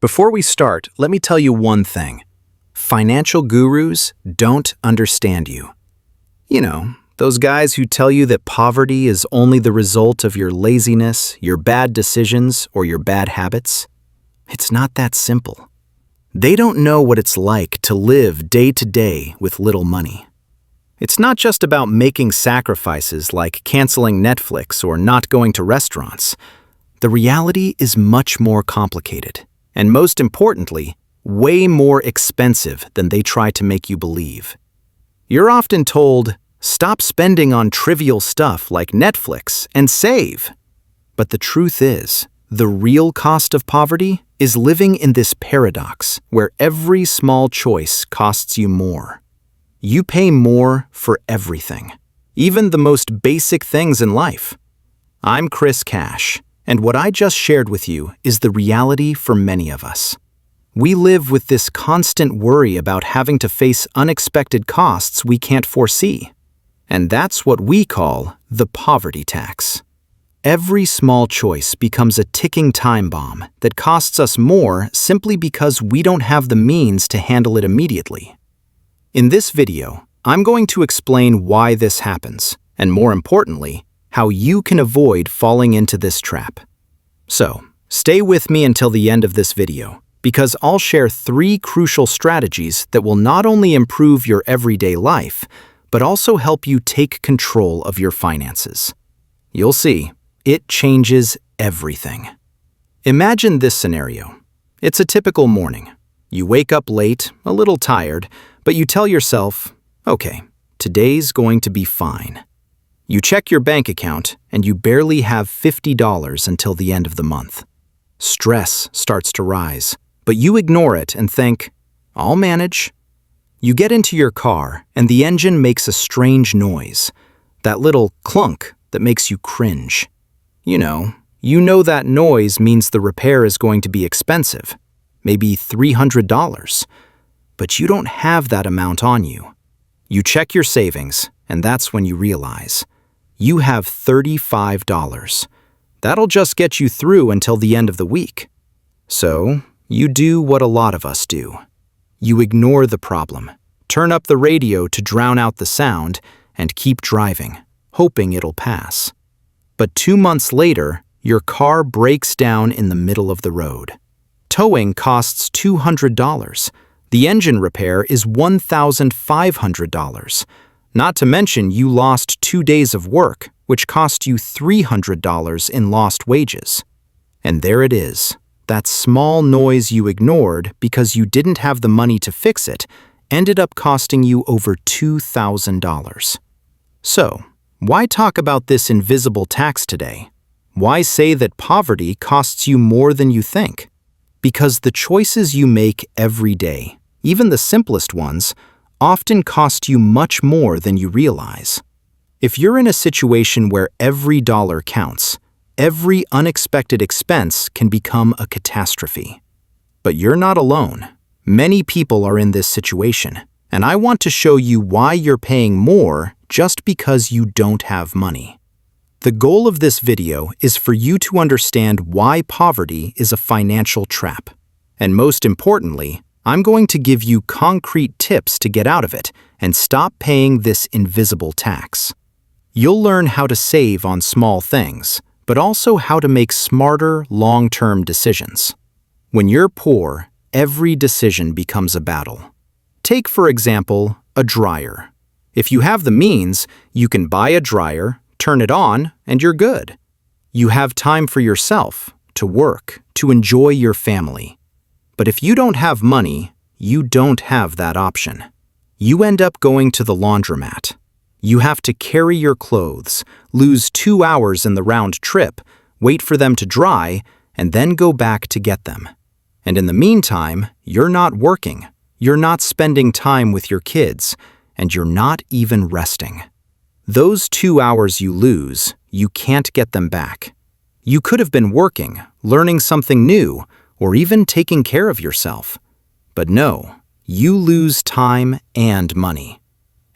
Before we start, let me tell you one thing. Financial gurus don't understand you. You know, those guys who tell you that poverty is only the result of your laziness, your bad decisions, or your bad habits. It's not that simple. They don't know what it's like to live day to day with little money. It's not just about making sacrifices like canceling Netflix or not going to restaurants. The reality is much more complicated, and most importantly, way more expensive than they try to make you believe. You're often told, stop spending on trivial stuff like Netflix and save. But the truth is, the real cost of poverty is living in this paradox where every small choice costs you more. You pay more for everything, even the most basic things in life. I'm Chris Cash, and what I just shared with you is the reality for many of us. We live with this constant worry about having to face unexpected costs we can't foresee. And that's what we call the poverty tax. Every small choice becomes a ticking time bomb that costs us more simply because we don't have the means to handle it immediately. In this video, I'm going to explain why this happens, and more importantly, how you can avoid falling into this trap. So, stay with me until the end of this video, because I'll share 3 crucial strategies that will not only improve your everyday life, but also help you take control of your finances. You'll see, it changes everything. Imagine this scenario. It's a typical morning. You wake up late, a little tired, but you tell yourself, okay, today's going to be fine. You check your bank account, and you barely have $50 until the end of the month. Stress starts to rise, but you ignore it and think, I'll manage. You get into your car, and the engine makes a strange noise, that little clunk that makes you cringe. You know that noise means the repair is going to be expensive, maybe $300, but you don't have that amount on you. You check your savings, and that's when you realize you have $35. That'll just get you through until the end of the week. So, you do what a lot of us do. You ignore the problem, turn up the radio to drown out the sound, and keep driving, hoping it'll pass. But 2 months later, your car breaks down in the middle of the road. Towing costs $200. The engine repair is $1,500. Not to mention you lost 2 days of work, which cost you $300 in lost wages. And there it is. That small noise you ignored because you didn't have the money to fix it ended up costing you over $2,000. So, why talk about this invisible tax today? Why say that poverty costs you more than you think? Because the choices you make every day, even the simplest ones, often cost you much more than you realize. If you're in a situation where every dollar counts, every unexpected expense can become a catastrophe. But you're not alone. Many people are in this situation, and I want to show you why you're paying more just because you don't have money. The goal of this video is for you to understand why poverty is a financial trap. And most importantly, I'm going to give you concrete tips to get out of it and stop paying this invisible tax. You'll learn how to save on small things, but also how to make smarter, long-term decisions. When you're poor, every decision becomes a battle. Take, for example, a dryer. If you have the means, you can buy a dryer, turn it on, and you're good. You have time for yourself, to work, to enjoy your family. But if you don't have money, you don't have that option. You end up going to the laundromat. You have to carry your clothes, lose 2 hours in the round trip, wait for them to dry, and then go back to get them. And in the meantime, you're not working, you're not spending time with your kids, and you're not even resting. Those 2 hours you lose, you can't get them back. You could have been working, learning something new, or even taking care of yourself. But no, you lose time and money.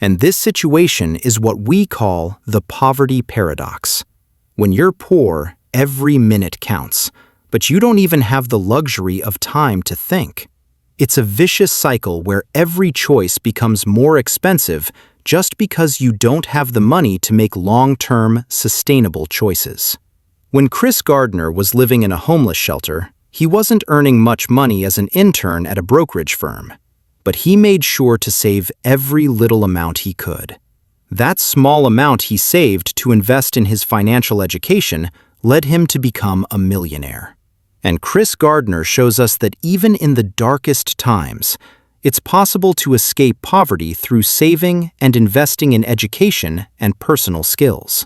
And this situation is what we call the poverty paradox. When you're poor, every minute counts, but you don't even have the luxury of time to think. It's a vicious cycle where every choice becomes more expensive just because you don't have the money to make long-term, sustainable choices. When Chris Gardner was living in a homeless shelter, he wasn't earning much money as an intern at a brokerage firm, but he made sure to save every little amount he could. That small amount he saved to invest in his financial education led him to become a millionaire. And Chris Gardner shows us that even in the darkest times, it's possible to escape poverty through saving and investing in education and personal skills.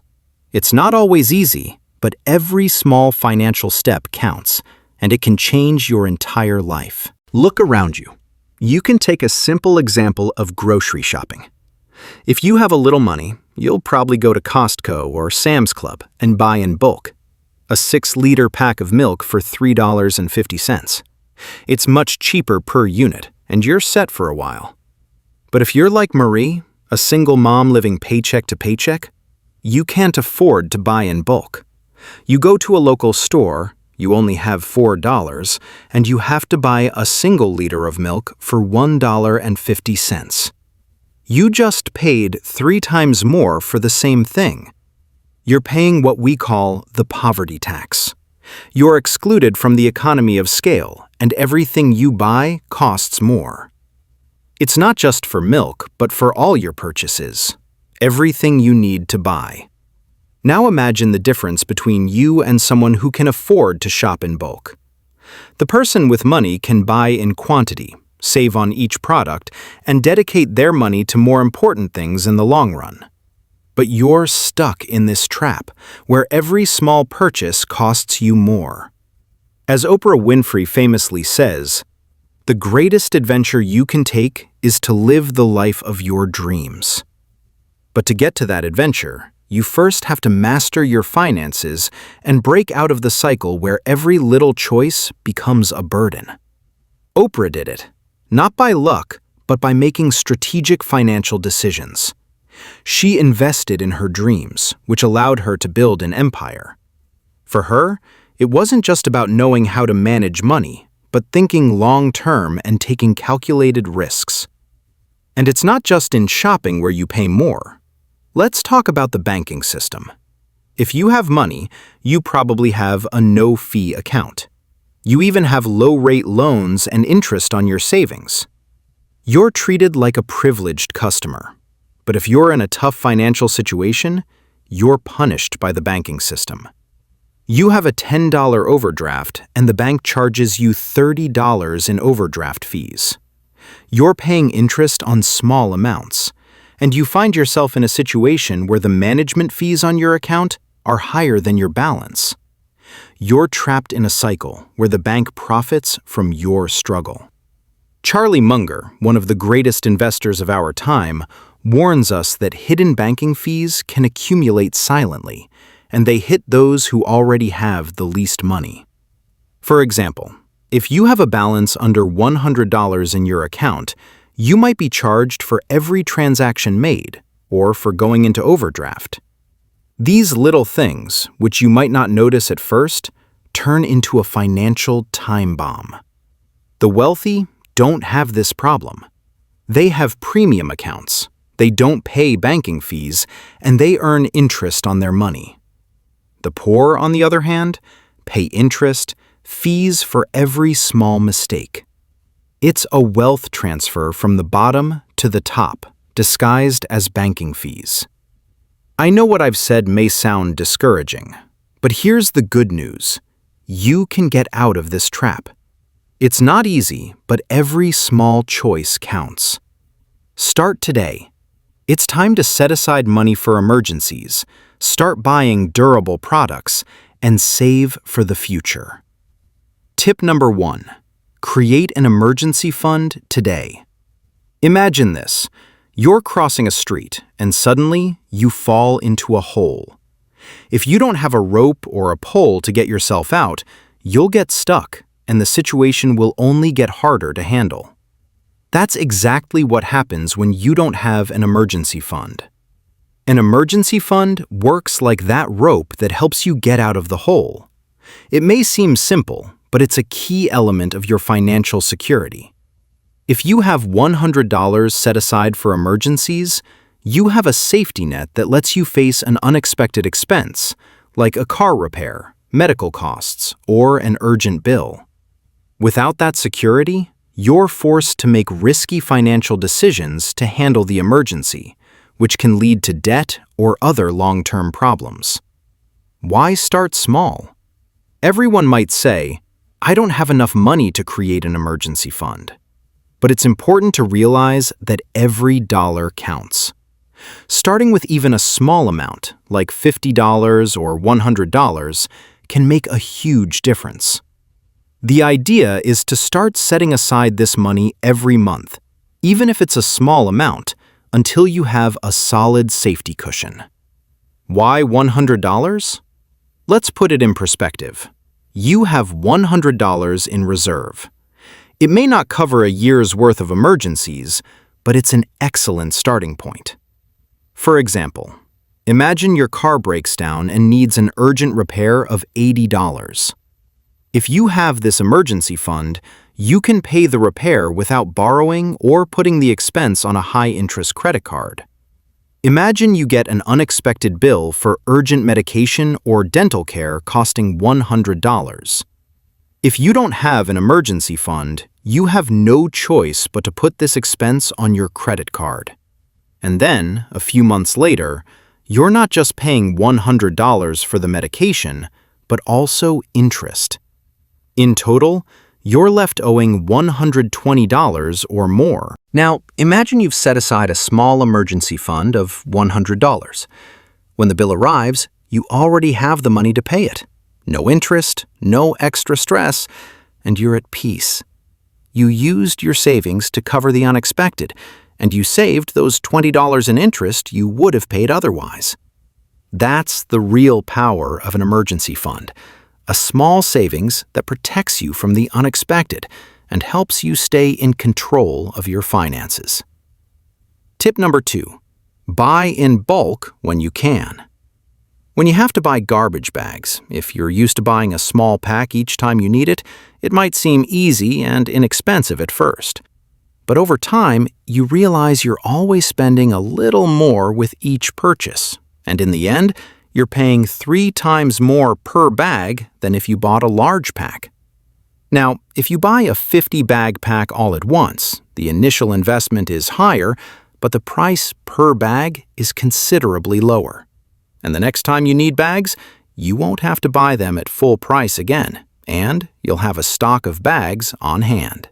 It's not always easy, but every small financial step counts, and it can change your entire life. Look around you. You can take a simple example of grocery shopping. If you have a little money, you'll probably go to Costco or Sam's Club and buy in bulk. A 6-liter pack of milk for $3.50. It's much cheaper per unit, and you're set for a while. But if you're like Marie, a single mom living paycheck to paycheck, you can't afford to buy in bulk. You go to a local store, you only have $4, and you have to buy a single liter of milk for $1.50. You just paid 3 times more for the same thing. You're paying what we call the poverty tax. You're excluded from the economy of scale, and everything you buy costs more. It's not just for milk, but for all your purchases. Everything you need to buy. Now imagine the difference between you and someone who can afford to shop in bulk. The person with money can buy in quantity, save on each product, and dedicate their money to more important things in the long run. But you're stuck in this trap, where every small purchase costs you more. As Oprah Winfrey famously says, "The greatest adventure you can take is to live the life of your dreams." But to get to that adventure, you first have to master your finances and break out of the cycle where every little choice becomes a burden. Oprah did it, not by luck, but by making strategic financial decisions. She invested in her dreams, which allowed her to build an empire. For her, it wasn't just about knowing how to manage money, but thinking long-term and taking calculated risks. And it's not just in shopping where you pay more. Let's talk about the banking system. If you have money, you probably have a no-fee account. You even have low-rate loans and interest on your savings. You're treated like a privileged customer. But if you're in a tough financial situation, you're punished by the banking system. You have a $10 overdraft, and the bank charges you $30 in overdraft fees. You're paying interest on small amounts, and you find yourself in a situation where the management fees on your account are higher than your balance. You're trapped in a cycle where the bank profits from your struggle. Charlie Munger, one of the greatest investors of our time, warns us that hidden banking fees can accumulate silently, and they hit those who already have the least money. For example, if you have a balance under $100 in your account, you might be charged for every transaction made, or for going into overdraft. These little things, which you might not notice at first, turn into a financial time bomb. The wealthy don't have this problem. They have premium accounts. They don't pay banking fees, and they earn interest on their money. The poor, on the other hand, pay interest, fees for every small mistake. It's a wealth transfer from the bottom to the top, disguised as banking fees. I know what I've said may sound discouraging, but here's the good news. You can get out of this trap. It's not easy, but every small choice counts. Start today. It's time to set aside money for emergencies, start buying durable products, and save for the future. Tip number 1. Create an emergency fund today. Imagine this. You're crossing a street, and suddenly you fall into a hole. If you don't have a rope or a pole to get yourself out, you'll get stuck, and the situation will only get harder to handle. That's exactly what happens when you don't have an emergency fund. An emergency fund works like that rope that helps you get out of the hole. It may seem simple, but it's a key element of your financial security. If you have $100 set aside for emergencies, you have a safety net that lets you face an unexpected expense, like a car repair, medical costs, or an urgent bill. Without that security, you're forced to make risky financial decisions to handle the emergency, which can lead to debt or other long-term problems. Why start small? Everyone might say, "I don't have enough money to create an emergency fund." But it's important to realize that every dollar counts. Starting with even a small amount, like $50 or $100, can make a huge difference. The idea is to start setting aside this money every month, even if it's a small amount, until you have a solid safety cushion. Why $100? Let's put it in perspective. You have $100 in reserve. It may not cover a year's worth of emergencies, but it's an excellent starting point. For example, imagine your car breaks down and needs an urgent repair of $80. If you have this emergency fund, you can pay the repair without borrowing or putting the expense on a high-interest credit card. Imagine you get an unexpected bill for urgent medication or dental care costing $100. If you don't have an emergency fund, you have no choice but to put this expense on your credit card. And then, a few months later, you're not just paying $100 for the medication, but also interest. In total, you're left owing $120 or more. Now, imagine you've set aside a small emergency fund of $100. When the bill arrives, you already have the money to pay it. No interest, no extra stress, and you're at peace. You used your savings to cover the unexpected, and you saved those $20 in interest you would have paid otherwise. That's the real power of an emergency fund. A small savings that protects you from the unexpected and helps you stay in control of your finances. Tip number 2, buy in bulk when you can. When you have to buy garbage bags, if you're used to buying a small pack each time you need it, it might seem easy and inexpensive at first. But over time, you realize you're always spending a little more with each purchase, and in the end, you're paying 3 times more per bag than if you bought a large pack. Now, if you buy a 50-bag pack all at once, the initial investment is higher, but the price per bag is considerably lower. And the next time you need bags, you won't have to buy them at full price again, and you'll have a stock of bags on hand.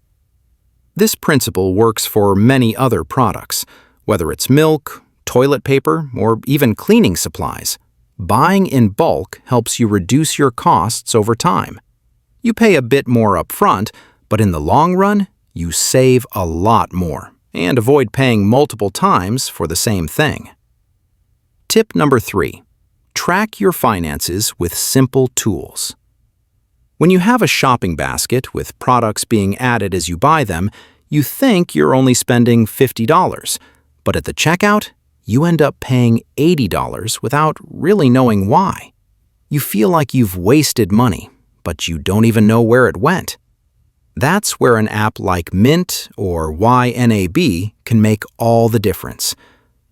This principle works for many other products, whether it's milk, toilet paper, or even cleaning supplies. Buying in bulk helps you reduce your costs over time. You pay a bit more upfront, but in the long run, you save a lot more and avoid paying multiple times for the same thing. Tip number 3, track your finances with simple tools. When you have a shopping basket with products being added as you buy them, you think you're only spending $50, but at the checkout, you end up paying $80 without really knowing why. You feel like you've wasted money, but you don't even know where it went. That's where an app like Mint or YNAB can make all the difference.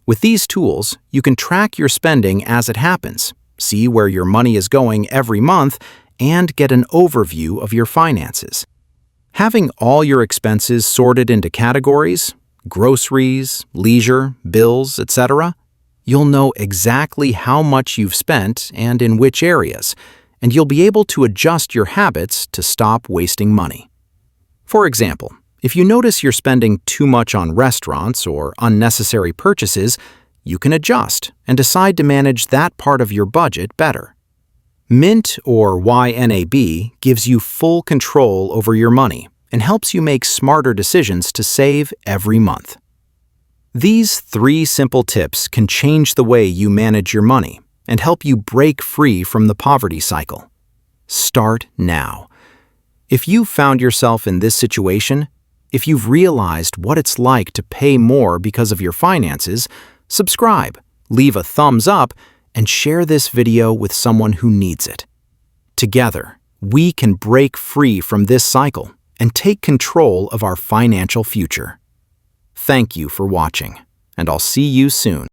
With these tools, you can track your spending as it happens, see where your money is going every month, and get an overview of your finances. Having all your expenses sorted into categories, groceries, leisure, bills, etc., you'll know exactly how much you've spent and in which areas, and you'll be able to adjust your habits to stop wasting money. For example, if you notice you're spending too much on restaurants or unnecessary purchases, you can adjust and decide to manage that part of your budget better. Mint or YNAB gives you full control over your money and helps you make smarter decisions to save every month. These 3 simple tips can change the way you manage your money and help you break free from the poverty cycle. Start now. If you've found yourself in this situation, if you've realized what it's like to pay more because of your finances, subscribe, leave a thumbs up, and share this video with someone who needs it. Together, we can break free from this cycle and take control of our financial future. Thank you for watching, and I'll see you soon.